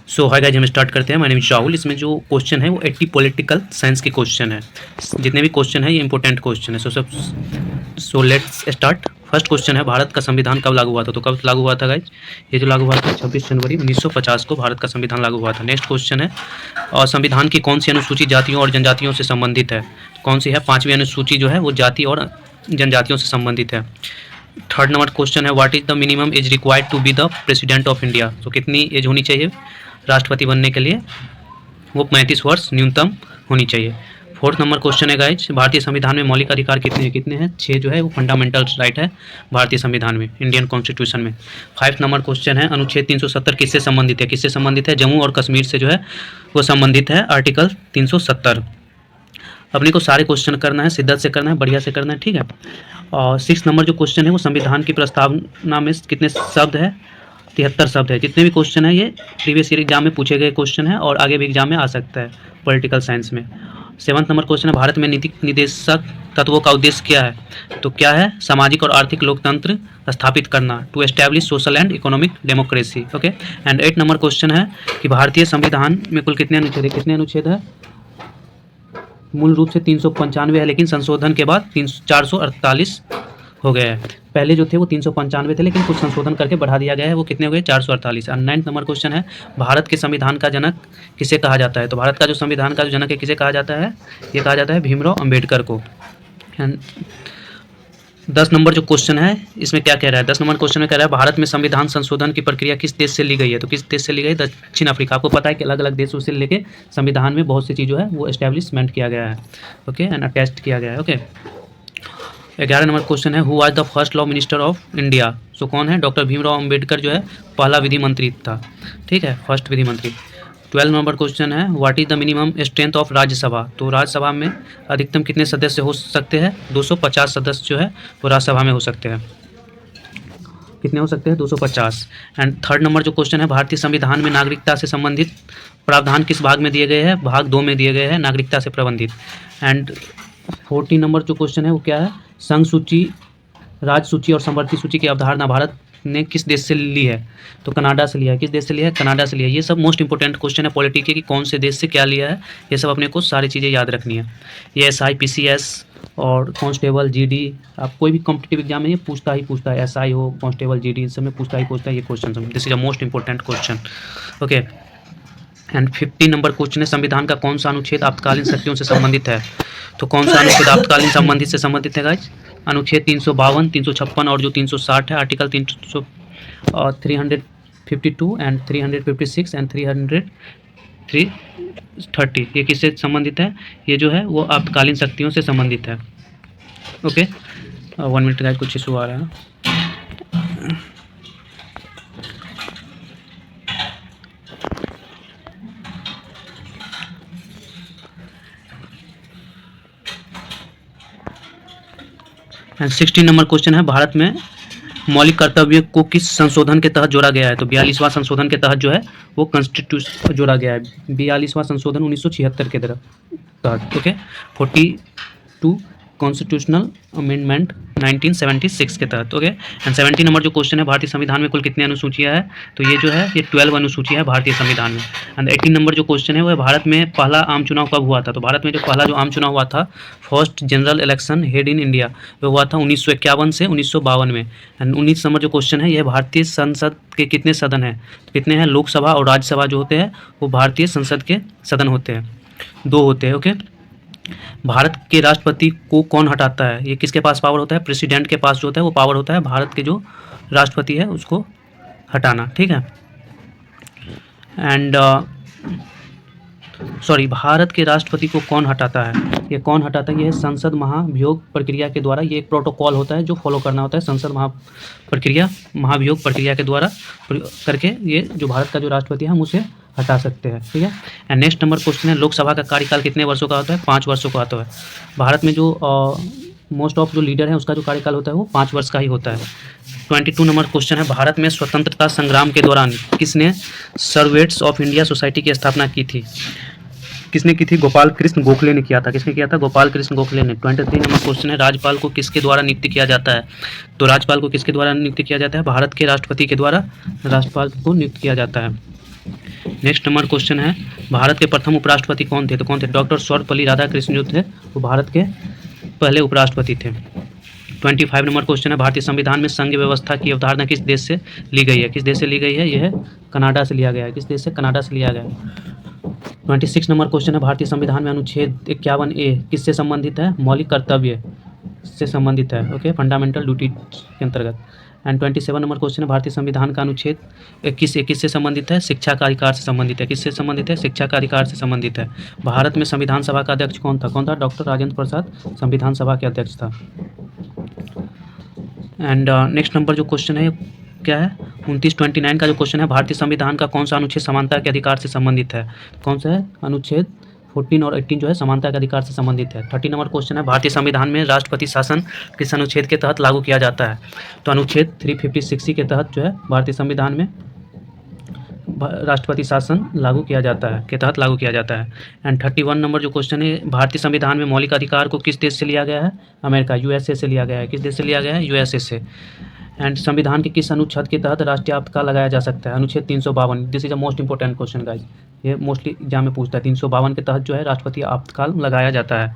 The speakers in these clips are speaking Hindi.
सो हाय गाइस, हम स्टार्ट करते हैं। My name is Rahul. इसमें जो क्वेश्चन है वो 80 पॉलिटिकल साइंस के क्वेश्चन है। जितने भी क्वेश्चन है ये इंपॉर्टेंट क्वेश्चन है। So let's start. First question है, भारत का संविधान कब लागू हुआ था? तो कब लागू हुआ था गाइज? ये जो लागू हुआ था 26 जनवरी 1950 को भारत का संविधान लागू हुआ था। नेक्स्ट क्वेश्चन है, और संविधान की कौन सी अनुसूची जातियों और जनजातियों से संबंधित है? कौन सी है? 5वीं अनुसूची जो है वो जाति और जनजातियों से संबंधित है। थर्ड नंबर क्वेश्चन है, what is the minimum age required to be the president of India? तो कितनी एज होनी चाहिए राष्ट्रपति बनने के लिए? वो 35 वर्ष न्यूनतम होनी चाहिए। फोर्थ नंबर क्वेश्चन है गाइज, भारतीय संविधान में मौलिक अधिकार कितने हैं? 6 जो है वो फंडामेंटल राइट है भारतीय संविधान में, इंडियन कॉन्स्टिट्यूशन में। 5 नंबर क्वेश्चन है, अनुच्छेद 370 किससे संबंधित है? किससे संबंधित है? जम्मू और कश्मीर से जो है वो संबंधित है, आर्टिकल 370। अपने को सारे क्वेश्चन करना है, शिद्दत से करना है, बढ़िया से करना है, ठीक है। और 6 नंबर जो क्वेश्चन है वो संविधान की प्रस्तावना में कितने शब्द है? 73 शब्द है। जितने भी क्वेश्चन है ये प्रीवियस ईयर एग्जाम में पूछे गए क्वेश्चन है और आगे भी एग्जाम में आ सकता है पॉलिटिकल साइंस में। 7 नंबर क्वेश्चन है, भारत में नीति निदेशक तत्वों का उद्देश्य क्या है? तो क्या है? सामाजिक और आर्थिक लोकतंत्र स्थापित करना, to establish social and economic democracy. Okay. And 8 number question है कि भारतीय संविधान में कुल कितने अनुच्छेद है? कितने अनुच्छेद है? मूल रूप से 395 है, लेकिन संशोधन के बाद 448 हो गया है। पहले जो थे वो 395 थे, लेकिन कुछ संशोधन करके बढ़ा दिया गया है। वो कितने हो गए? 448। और 9 नंबर क्वेश्चन है, भारत के संविधान का जनक किसे कहा जाता है? तो भारत का जो संविधान का जो जनक है किसे कहा जाता है? ये कहा जाता है भीमराव अम्बेडकर को। 10 नंबर जो क्वेश्चन है इसमें क्या कह रहा है? 10 नंबर क्वेश्चन में कह रहा है, भारत में संविधान संशोधन की प्रक्रिया किस देश से ली गई है? तो किस देश से ली गई? दक्षिण अफ्रीका। आपको पता है कि अलग अलग देशों से लेके संविधान में बहुत सी चीज़ों है वो एस्टेब्लिशमेंट किया गया है, ओके, एंड अटैच्ड किया गया है, ओके। 11 नंबर क्वेश्चन है, who was the first law minister of India? So कौन है? डॉक्टर भीमराव अम्बेडकर जो है पहला विधि मंत्री था, ठीक है, फर्स्ट विधि मंत्री। 12 नंबर क्वेश्चन है, what is the minimum strength of Rajya Sabha? तो राज्यसभा में अधिकतम कितने सदस्य हो सकते हैं? 250 सदस्य जो है वो राज्यसभा में हो सकते हैं। कितने हो सकते हैं? 250। एंड 3rd नंबर जो क्वेश्चन है, भारतीय संविधान में नागरिकता से संबंधित प्रावधान किस भाग में दिए गए हैं? भाग 2 में दिए गए हैं, नागरिकता से प्रबंधित। एंड 14 नंबर जो क्वेश्चन है वो क्या है? संघ सूची, राज्य सूची और समवर्ती सूची की अवधारणा भारत ने किस देश से ली है? तो कनाडा से लिया है। किस देश से लिया है? कनाडा से लिया है। ये सब मोस्ट इंपॉर्टेंट क्वेश्चन है पॉलिटी के कि कौन से देश से क्या लिया है, ये सब अपने को सारी चीज़ें याद रखनी है। ये SI PCS और कांस्टेबल GD, आप कोई भी कॉम्पिटिटिव एग्जाम में ये पूछता है, SI हो, कांस्टेबल GD, इन सब में पूछता है ये question. This is a most important question, okay. And 15 number question है, संविधान का कौन सा अनुच्छेद आपातकालीन शक्तियों से संबंधित है? तो कौन सा अनुच्छेद आपातकालीन संबंधित से संबंधित है गाइज? अनुच्छेद 352, 356 और जो 360 है, आर्टिकल 352 एंड 356 एंड 330, ये किससे संबंधित है? ये जो है वो आपातकालीन शक्तियों से संबंधित है, ओके। 1 मिनट गाइज, कुछ इशू आ रहा है। एंड 16 नंबर क्वेश्चन है, भारत में मौलिक कर्तव्य को किस संशोधन के तहत जोड़ा गया है? तो 42वां संशोधन के तहत जो है वो कॉन्स्टिट्यूशन जोड़ा गया है, 42वां संशोधन 1976 के तहत, ओके। 42 कॉन्स्टिट्यूशनल अमेंडमेंट 1976 के तहत, ओके। एंड 70 नंबर जो क्वेश्चन है, भारतीय संविधान में कुल कितनी अनुसूचियाँ है? तो ये जो है ये 12 अनुसूचियाँ है भारतीय संविधान में। एंड 18 नंबर जो क्वेश्चन है वो है, भारत में पहला आम चुनाव कब हुआ था? तो भारत में जो पहला जो आम चुनाव हुआ था, first general election head in India, वो हुआ था 1951 से 1952 में। एंड 19 नंबर जो क्वेश्चन है, ये भारतीय संसद के कितने सदन हैं? तो कितने हैं? लोकसभा और राज्यसभा जो होते हैं वो भारतीय संसद के सदन होते हैं, 2 होते हैं, ओके। भारत के राष्ट्रपति को कौन हटाता है? ये किसके पास पावर होता है? प्रेसिडेंट के पास जो होता है वो पावर होता है भारत के जो राष्ट्रपति है उसको हटाना, ठीक है। एंड भारत के राष्ट्रपति को कौन हटाता है? ये कौन हटाता है? ये संसद महाभियोग प्रक्रिया के द्वारा, ये एक प्रोटोकॉल होता है जो फॉलो करना होता है संसद महाभियोग प्रक्रिया के द्वारा करके ये जो भारत का जो राष्ट्रपति है हम उसे हटा सकते हैं, ठीक है। एंड नेक्स्ट नंबर क्वेश्चन है, लोकसभा का कार्यकाल कितने वर्षों का होता है? 5 वर्षों का होता है। भारत में जो मोस्ट ऑफ जो लीडर है उसका जो कार्यकाल होता है वो 5 वर्ष का ही होता है। 22 नंबर क्वेश्चन है, भारत में स्वतंत्रता संग्राम के दौरान किसने सर्वेंट्स ऑफ इंडिया सोसाइटी की स्थापना की थी? किसने की थी? गोपाल कृष्ण गोखले ने किया था। किसने किया था? गोपाल कृष्ण गोखले ने। 23 नंबर क्वेश्चन है, राज्यपाल को किसके द्वारा नियुक्त किया जाता है? तो राज्यपाल को किसके द्वारा नियुक्त किया जाता है? भारत के राष्ट्रपति के द्वारा राज्यपाल को नियुक्त किया जाता है। नेक्स्ट नंबर क्वेश्चन है भारत के प्रथम उपराष्ट्रपति कौन थे? तो कौन थे? डॉक्टर सर्वपल्ली राधाकृष्णन जो थे वो भारत के पहले उपराष्ट्रपति थे। 25 नंबर क्वेश्चन है भारतीय संविधान में संघ व्यवस्था की अवधारणा किस देश से ली गई है? किस देश से ली गई है? यह है कनाडा से लिया गया है। किस देश से? कनाडा से लिया गया है। 26 नंबर क्वेश्चन है भारतीय संविधान में अनुच्छेद 51A किससे संबंधित है? मौलिक कर्तव्य से संबंधित है। ओके, फंडामेंटल ड्यूटी के अंतर्गत। एंड 27 नंबर क्वेश्चन है भारतीय संविधान का अनुच्छेद 21 से संबंधित है? शिक्षा का अधिकार से संबंधित है। किससे संबंधित है? शिक्षा का अधिकार से संबंधित है। भारत में संविधान सभा का अध्यक्ष कौन था? कौन था? डॉक्टर राजेंद्र प्रसाद संविधान सभा के अध्यक्ष था। एंड नेक्स्ट नंबर जो क्वेश्चन है क्या है? 29 का जो क्वेश्चन है भारतीय संविधान का कौन सा अनुच्छेद समानता के अधिकार से संबंधित है? कौन सा है? अनुच्छेद 14 और 18 जो है समानता के अधिकार से संबंधित है। 30 नंबर क्वेश्चन है भारतीय संविधान में राष्ट्रपति शासन किस अनुच्छेद के तहत लागू किया जाता है? तो अनुच्छेद 356 के तहत जो है भारतीय संविधान में राष्ट्रपति शासन लागू किया जाता है, के तहत लागू किया जाता है। एंड 31 नंबर जो क्वेश्चन है भारतीय संविधान में मौलिक अधिकार को किस देश से लिया गया है? अमेरिका, यूएसए से लिया गया है। किस देश से लिया गया है? यूएसए से। एंड संविधान के किस अनुच्छेद के तहत राष्ट्रीय आपातकाल लगाया जा सकता है? अनुच्छेद 352। This is a most important question guys, ये मोस्टली एग्जाम में पूछता है। 352 के तहत जो है राष्ट्रपति आपातकाल लगाया जाता है।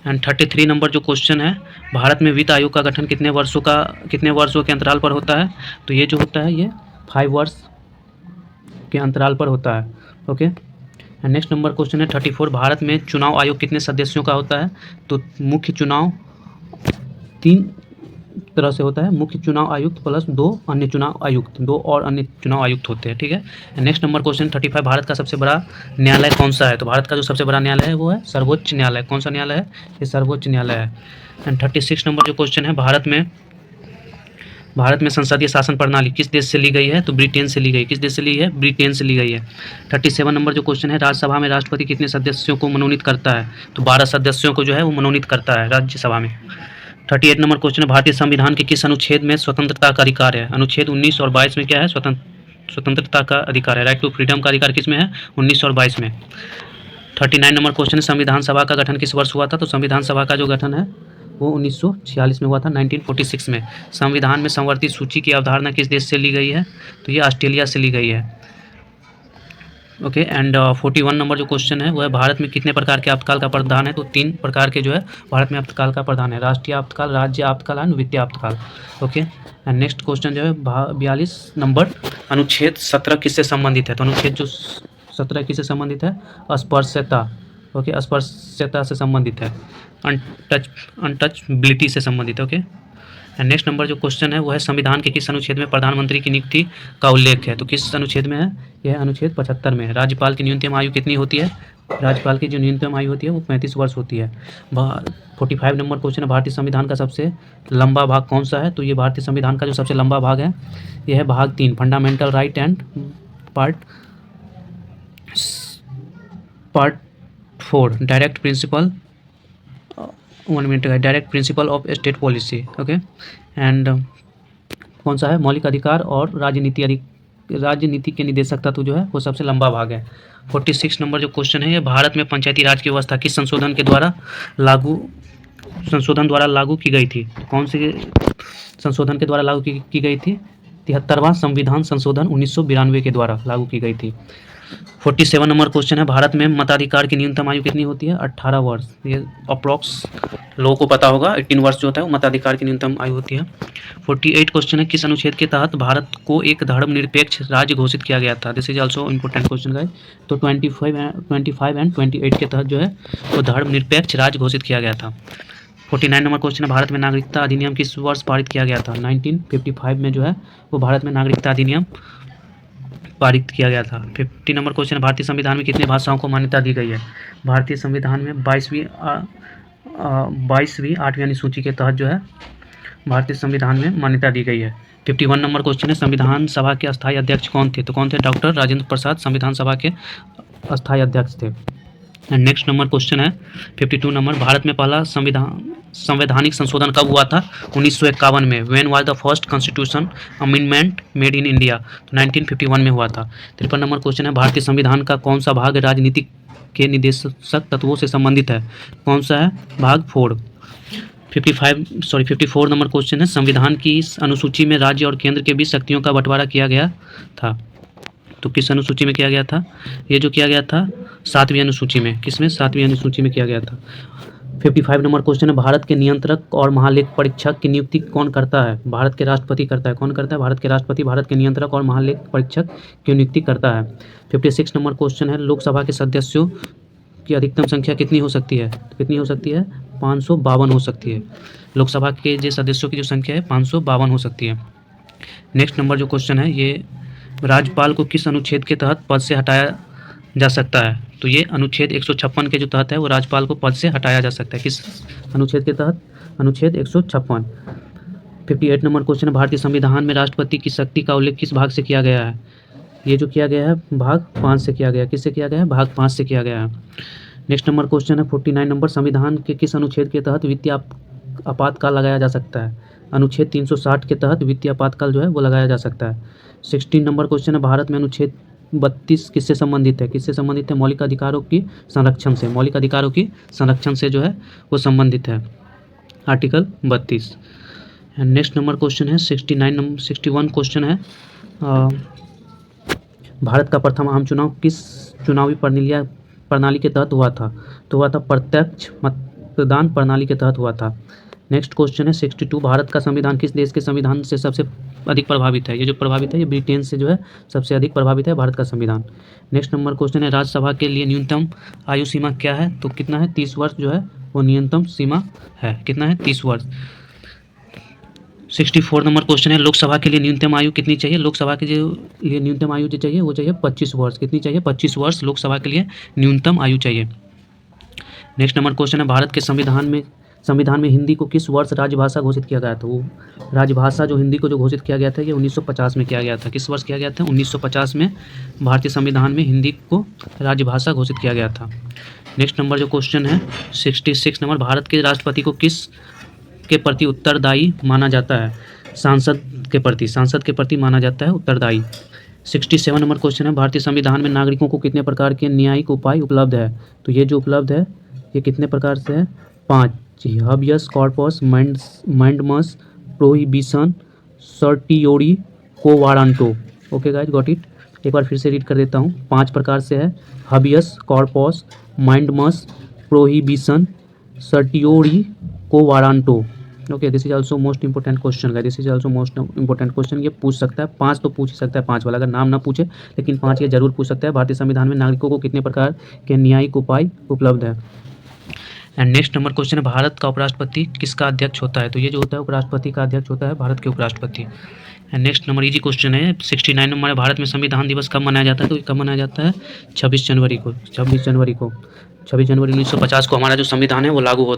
एंड 33 नंबर जो क्वेश्चन है भारत में वित्त आयोग का गठन कितने वर्षों के अंतराल पर होता है? तो ये जो होता है ये 5 वर्ष के अंतराल पर होता है। Okay. And next number question है 34 भारत में चुनाव आयोग कितने सदस्यों का होता है? तो मुख्य चुनाव 3 तरह से होता है, मुख्य चुनाव आयुक्त प्लस 2 अन्य चुनाव आयुक्त, 2 और अन्य चुनाव आयुक्त होते हैं। ठीक है। नेक्स्ट नंबर क्वेश्चन 35 भारत का सबसे बड़ा न्यायालय कौन सा है? तो भारत का जो सबसे बड़ा न्यायालय है वो है सर्वोच्च न्यायालय। कौन सा न्यायालय है? ये सर्वोच्च न्यायालय है। एंड 36 नंबर जो क्वेश्चन है भारत में संसदीय शासन प्रणाली किस देश से ली गई है? तो ब्रिटेन से ली गई। किस देश से ली है? ब्रिटेन से ली गई है। 37 नंबर जो क्वेश्चन है राज्यसभा में राष्ट्रपति कितने सदस्यों को मनोनीत करता है? तो 12 सदस्यों को जो है वो मनोनीत करता है राज्यसभा में। 38 नंबर क्वेश्चन है भारतीय संविधान के किस अनुच्छेद में स्वतंत्रता का अधिकार है? अनुच्छेद 19 और 22 में क्या है? स्वतंत्रता का अधिकार है। राइट टू फ्रीडम का अधिकार किस में है? 19 और 22 में। 39 नंबर क्वेश्चन है संविधान सभा का गठन किस वर्ष हुआ था? तो संविधान सभा का जो गठन है वो 1946 में हुआ था, 1946 में। संविधान में संवर्धित सूची की अवधारणा किस देश से ली गई है? तो ये ऑस्ट्रेलिया से ली गई है। ओके। एंड 41 नंबर जो क्वेश्चन है वो है भारत में कितने प्रकार के आपातकाल का प्रावधान है? तो 3 प्रकार के जो है भारत में आपातकाल का प्रावधान है, राष्ट्रीय आपातकाल, राज्य आपातकाल और वित्तीय आपातकाल। ओके। एंड नेक्स्ट क्वेश्चन जो है 42 नंबर अनुच्छेद 17 किससे संबंधित है? तो अनुच्छेद जो 17 किससे संबंधित है? अस्पृश्यता। ओके, अस्पृश्यता से संबंधित है, अनटचबिलिटी से संबंधित है। ओके। एंड नेक्स्ट नंबर जो क्वेश्चन है वो है संविधान के किस अनुच्छेद में प्रधानमंत्री की नियुक्ति का उल्लेख है? तो किस अनुच्छेद में है? यह अनुच्छेद 75 में है। राज्यपाल की न्यूनतम आयु कितनी होती है? राज्यपाल की जो न्यूनतम आयु होती है वो 35 वर्ष होती है। 45 नंबर क्वेश्चन है भारतीय संविधान का सबसे लंबा भाग कौन सा है? तो ये भारतीय संविधान का जो सबसे लंबा भाग है यह है भाग 3, fundamental right and part 4, direct principle, 1 minute का, direct principle of state policy. Okay. And कौन सा है? मौलिक अधिकार और राजनीति के निदेशक तत्व जो है वो सबसे लंबा भाग है। 46 नंबर जो क्वेश्चन है ये भारत में पंचायती राज की व्यवस्था किस संशोधन द्वारा लागू की गई थी? कौन से संशोधन के द्वारा लागू की गई थी? 73वां संविधान संशोधन 1992 के द्वारा लागू की गई थी। 47 नंबर क्वेश्चन है भारत में मताधिकार की न्यूनतम आयु कितनी होती है? 18 वर्ष। ये अप्रॉक्स लोगों को पता होगा, 18 वर्ष जो होता है वो मताधिकार की न्यूनतम आयु होती है। 48 क्वेश्चन है किस अनुच्छेद के तहत भारत को एक धर्मनिरपेक्ष राज्य घोषित किया गया था? This is also important question guys. तो 25 एंड 28 के तहत जो है वो धर्मनिरपेक्ष राज्य घोषित किया गया था। 49 नंबर क्वेश्चन है भारत में नागरिकता अधिनियम किस वर्ष पारित किया गया था? 1955 में जो है वो भारत में नागरिकता अधिनियम पारित किया गया था। 50 नंबर क्वेश्चन है भारतीय संविधान में कितनी भाषाओं को मान्यता दी गई है? भारतीय संविधान में 22वीं 8वीं अनुसूची के तहत जो है भारतीय संविधान में मान्यता दी गई है। 51 नंबर क्वेश्चन है संविधान सभा के अस्थायी अध्यक्ष कौन थे? तो कौन थे? डॉक्टर राजेंद्र प्रसाद संविधान सभा के अस्थायी अध्यक्ष थे। एंड नेक्स्ट नंबर क्वेश्चन है 52 नंबर भारत में पहला संवैधानिक संशोधन कब हुआ था? 1951 में। When was the first constitution amendment made in India? तो 1951 में हुआ था। 53 नंबर क्वेश्चन है भारतीय संविधान का कौन सा भाग राजनीति के निदेशक तत्वों से संबंधित है? कौन सा है? भाग 4। 54 नंबर क्वेश्चन है संविधान की इस अनुसूची में राज्य और केंद्र के बीच शक्तियों का बंटवारा किया गया था? तो किस अनुसूची में किया गया था? ये जो किया गया था 7वीं अनुसूची में। किसमें? 7वीं अनुसूची में किया गया था। 55 नंबर क्वेश्चन है, भारत के नियंत्रक और महालेख परीक्षक की नियुक्ति कौन करता है? भारत के राष्ट्रपति करता है। कौन करता है? भारत के राष्ट्रपति भारत के नियंत्रक और महालेख परीक्षक की नियुक्ति करता है। 56 नंबर क्वेश्चन है, लोकसभा के सदस्यों की अधिकतम संख्या कितनी हो सकती है? तो कितनी हो सकती है? 552 हो सकती है। लोकसभा के जो सदस्यों की जो संख्या है 552 हो सकती है। नेक्स्ट नंबर जो क्वेश्चन है, ये राज्यपाल को किस अनुच्छेद के तहत पद से हटाया जा सकता है? तो ये अनुच्छेद 156 के जो तहत है वो राज्यपाल को पद से हटाया जा सकता है। किस अनुच्छेद के तहत? अनुच्छेद 156। 58 नंबर क्वेश्चन है, भारतीय संविधान में राष्ट्रपति की शक्ति का उल्लेख किस भाग से किया गया है? ये जो किया गया है भाग 5 से किया गया है। किससे किया गया है? भाग 5 से किया गया है। नेक्स्ट नंबर क्वेश्चन है 49 नंबर, संविधान के किस अनुच्छेद के तहत वित्तीय आपातकाल लगाया जा सकता है? अनुच्छेद 360 के तहत वित्तीय आपातकाल जो है वो लगाया जा सकता है। 16 नंबर क्वेश्चन है, भारत में अनुच्छेद 32 किससे संबंधित है? किससे संबंधित है? मौलिक अधिकारों की संरक्षण से। मौलिक अधिकारों की संरक्षण से जो है वो संबंधित है, आर्टिकल 32। नेक्स्ट नंबर क्वेश्चन है 61 क्वेश्चन है, भारत का प्रथम आम चुनाव किस चुनावी प्रणाली के तहत हुआ था? तो हुआ था प्रत्यक्ष मतदान प्रणाली के तहत हुआ था। नेक्स्ट क्वेश्चन है 62, भारत का संविधान किस देश के संविधान से सबसे अधिक प्रभावित है? ये जो प्रभावित है ये ब्रिटेन से जो है सबसे अधिक प्रभावित है भारत का संविधान। नेक्स्ट नंबर क्वेश्चन है, राज्यसभा के लिए न्यूनतम आयु सीमा क्या है? तो कितना है? 30 वर्ष जो है वो न्यूनतम सीमा है। कितना है? 30 वर्ष। 64 नंबर क्वेश्चन है, लोकसभा के लिए न्यूनतम आयु कितनी चाहिए? लोकसभा के लिए न्यूनतम आयु जो चाहिए वो चाहिए 25 वर्ष। कितनी चाहिए? 25 वर्ष लोकसभा के लिए न्यूनतम आयु चाहिए। नेक्स्ट नंबर क्वेश्चन है, भारत के संविधान में हिंदी को किस वर्ष राजभाषा घोषित किया गया था? वो राजभाषा जो हिंदी को जो घोषित किया गया था ये 1950 में किया गया था। किस वर्ष किया गया था? 1950 में भारतीय संविधान में हिंदी को राजभाषा घोषित किया गया था। नेक्स्ट नंबर जो क्वेश्चन है 66 नंबर, भारत के राष्ट्रपति को किस के प्रति उत्तरदायी माना जाता है? सांसद के प्रति माना जाता है उत्तरदायी। 67 नंबर क्वेश्चन है, भारतीय संविधान में नागरिकों को कितने प्रकार के न्यायिक उपाय उपलब्ध है? तो ये जो उपलब्ध है ये कितने प्रकार से है? 5, habeas corpus, mandamus, prohibition, certiorari, quo warranto. Okay guys, got it. एक बार फिर से रीड कर देता हूँ। 5 प्रकार से है, habeas corpus, mandamus, prohibition, certiorari, quo warranto. Okay, this is also most important question guys, this is also most important question. ये पूछ सकता है, 5 तो पूछ ही सकता है, 5 वाला, अगर नाम ना पूछे लेकिन 5 ये जरूर पूछ सकता है। भारतीय संविधान में नागरिकों को कितने प्रकार के न्यायिक उपाय उपलब्ध है? एंड नेक्स्ट नंबर क्वेश्चन है, भारत का उपराष्ट्रपति किसका अध्यक्ष होता है? तो ये जो होता है उपराष्ट्रपति का अध्यक्ष होता है भारत के उपराष्ट्रपति। And next number easy question है 69 नंबर, भारत में संविधान दिवस कब मनाया जाता है? तो कब मनाया जाता है? 26 जनवरी को। 26 जनवरी 1950 को हमारा जो संविधान है वो लागू हुआ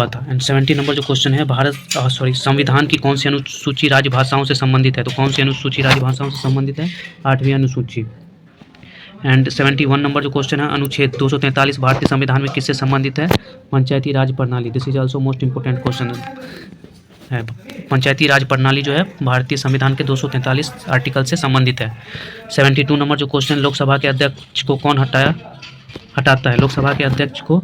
था। एंड 70 नंबर जो क्वेश्चन है, संविधान की कौन सी अनुसूची राजभाषाओं से संबंधित है? तो कौन सी अनुसूची राजभाषाओं से संबंधित है? 8वीं अनुसूची। एंड 71 नंबर जो क्वेश्चन है, अनुच्छेद 243 भारतीय संविधान में किससे संबंधित है? पंचायती राज प्रणाली। This is also most important question है। पंचायती राज प्रणाली जो है भारतीय संविधान के 243 आर्टिकल से संबंधित है। 72 नंबर जो क्वेश्चन, लोकसभा के अध्यक्ष को कौन हटाता है? लोकसभा के अध्यक्ष को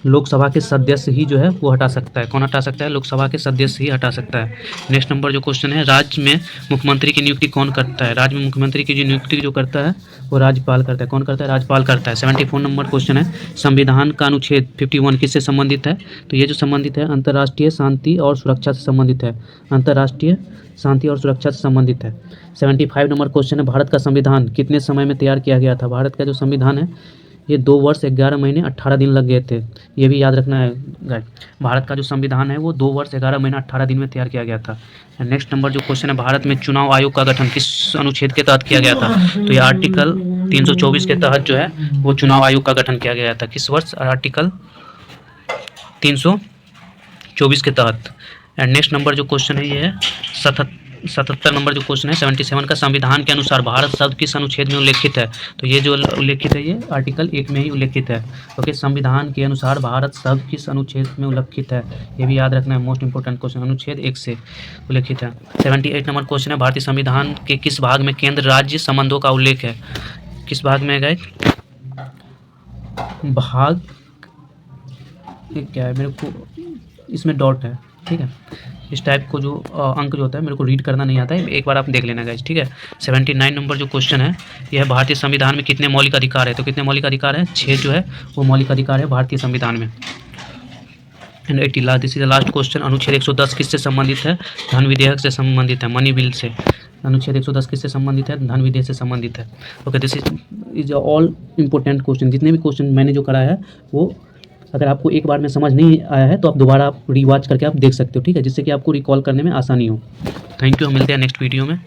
लोकसभा के सदस्य ही जो है वो हटा सकता है। कौन हटा सकता है? लोकसभा के सदस्य ही हटा सकता है। नेक्स्ट नंबर जो क्वेश्चन है, राज्य में मुख्यमंत्री की नियुक्ति कौन करता है? राज्य में मुख्यमंत्री की जो नियुक्ति जो करता है वो राज्यपाल करता है। कौन करता है? राज्यपाल करता है। 74 नंबर क्वेश्चन है, संविधान का अनुच्छेद 51 किससे संबंधित है? तो ये जो संबंधित है अंतर्राष्ट्रीय शांति और सुरक्षा से संबंधित है। अंतर्राष्ट्रीय शांति और सुरक्षा से संबंधित है। 75 नंबर क्वेश्चन है, भारत का संविधान कितने समय में तैयार किया गया था? भारत का जो संविधान है ये 2 वर्ष 11 महीने 18 दिन लग गए थे। ये भी याद रखना है गाइस, भारत का जो संविधान है वो 2 वर्ष 11 महीने 18 दिन में तैयार किया गया था। नेक्स्ट नंबर जो क्वेश्चन है, भारत में चुनाव आयोग का गठन किस अनुच्छेद के तहत किया गया था? तो ये आर्टिकल 324 के तहत जो है वो चुनाव आयोग का गठन किया गया था। किस वर्ष? आर्टिकल 324 के तहत। एंड नेक्स्ट नंबर जो क्वेश्चन है ये है 77 नंबर जो क्वेश्चन है 77 का, संविधान के अनुसार भारत शब्द किस अनुच्छेद में उल्लेखित है? तो ये जो उल्लेखित है ये आर्टिकल 1 में ही उल्लेखित है। ओके, संविधान के अनुसार भारत शब्द किस अनुच्छेद में उल्लेखित है? ये भी याद रखना है, मोस्ट इंपोर्टेंट क्वेश्चन, अनुच्छेद 1 से उल्लेखित है। 78 नंबर क्वेश्चन है, भारतीय संविधान के किस भाग में केंद्र राज्य संबंधों का उल्लेख है? किस भाग में है? भाग क्या है, मेरे को इसमें डॉट है, ठीक है। इस टाइप को जो अंक जो होता है मेरे को रीड करना नहीं आता है, एक बार आप देख लेना गाइस, ठीक है। 79 नंबर जो क्वेश्चन है यह है भारतीय संविधान में कितने मौलिक अधिकार है, तो कितने मौलिक अधिकार है, 6 जो है वो मौलिक अधिकार है भारतीय संविधान में। And 80 last, this is the last question, अनुच्छेद 110 किससे संबंधित है, धन विधेयक से संबंधित है, मनी बिल से। अनुच्छेद 110 किससे संबंधित है, धन विधेयक से संबंधित है। Okay, this is all important question. जितने भी क्वेश्चन मैंने जो कराया है वो अगर आपको एक बार में समझ नहीं आया है तो आप दोबारा आप रिवॉच करके आप देख सकते हो, ठीक है, जिससे कि आपको रिकॉल करने में आसानी हो। थैंक यू, हम मिलते हैं नेक्स्ट वीडियो में।